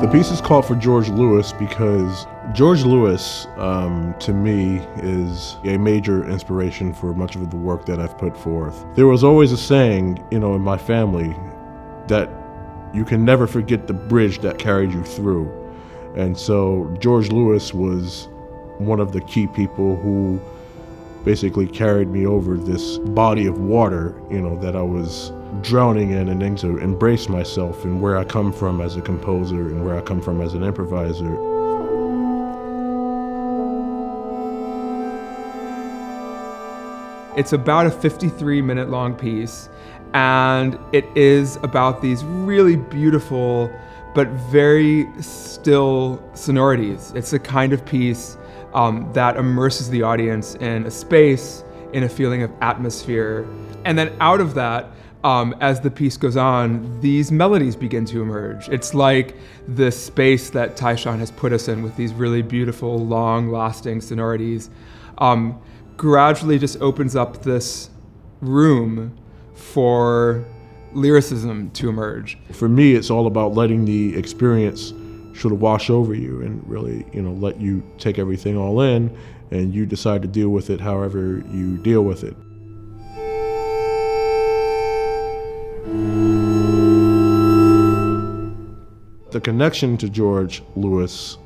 The piece is called For George Lewis because George Lewis, to me, is a major inspiration for much of the work that I've put forth. There was always a saying, in my family, that you can never forget the bridge that carried you through. And so George Lewis was one of the key people who basically carried me over this body of water, that I was drowning in, and then to embrace myself and where I come from as a composer and where I come from as an improviser. It's about a 53-minute long piece, and it is about these really beautiful but very still sonorities. It's a kind of piece that immerses the audience in a space, in a feeling of atmosphere. And then out of that, as the piece goes on, these melodies begin to emerge. It's like the space that Tyshawn has put us in with these really beautiful, long-lasting sonorities gradually just opens up this room for lyricism to emerge. For me, it's all about letting the experience sort of wash over you and really, let you take everything all in, and you decide to deal with it however you deal with it. The connection to George Lewis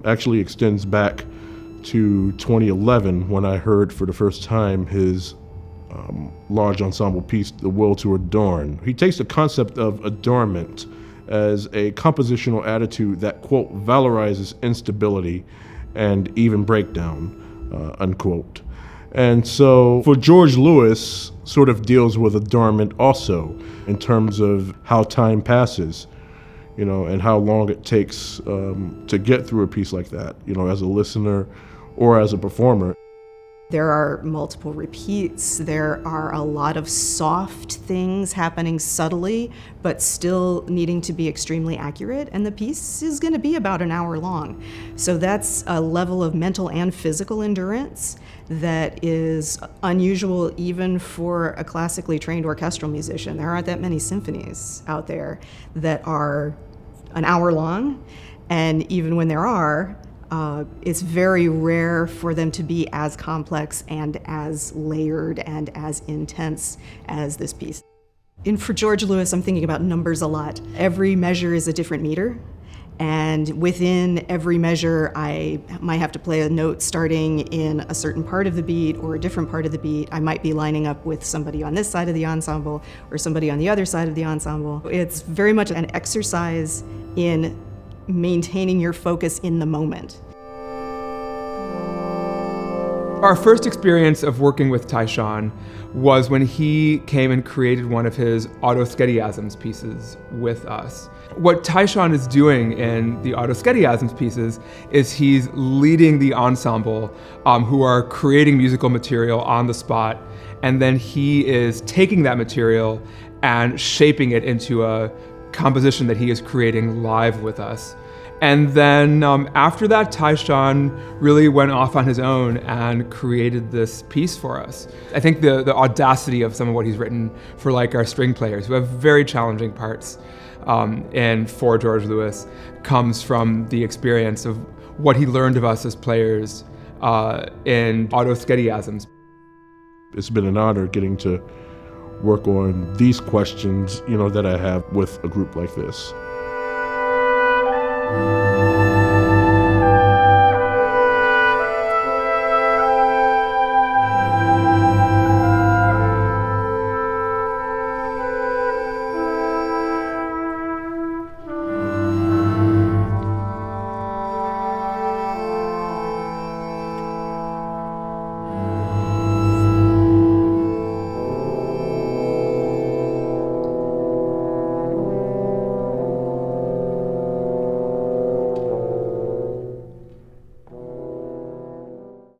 actually extends back to 2011 when I heard for the first time his large ensemble piece, The Will to Adorn. He takes the concept of adornment as a compositional attitude that, quote, valorizes instability and even breakdown, unquote. And so for George Lewis sort of deals with adornment also in terms of how time passes, and how long it takes to get through a piece like that, as a listener or as a performer. There are multiple repeats. There are a lot of soft things happening subtly, but still needing to be extremely accurate. And the piece is going to be about an hour long. So that's a level of mental and physical endurance that is unusual even for a classically trained orchestral musician. There aren't that many symphonies out there that are an hour long. And even when there are, it's very rare for them to be as complex and as layered and as intense as this piece. And for George Lewis, I'm thinking about numbers a lot. Every measure is a different meter, and within every measure, I might have to play a note starting in a certain part of the beat or a different part of the beat. I might be lining up with somebody on this side of the ensemble or somebody on the other side of the ensemble. It's very much an exercise in maintaining your focus in the moment. Our first experience of working with Tyshawn was when he came and created one of his Autoschediasms pieces with us. What Tyshawn is doing in the Autoschediasms pieces is he's leading the ensemble who are creating musical material on the spot, and then he is taking that material and shaping it into a composition that he is creating live with us. And then after that, Tyshawn really went off on his own and created this piece for us. I think the audacity of some of what he's written for our string players who have very challenging parts and for George Lewis comes from the experience of what he learned of us as players in Autoschediasms. It's been an honor getting to work on these questions, that I have with a group like this.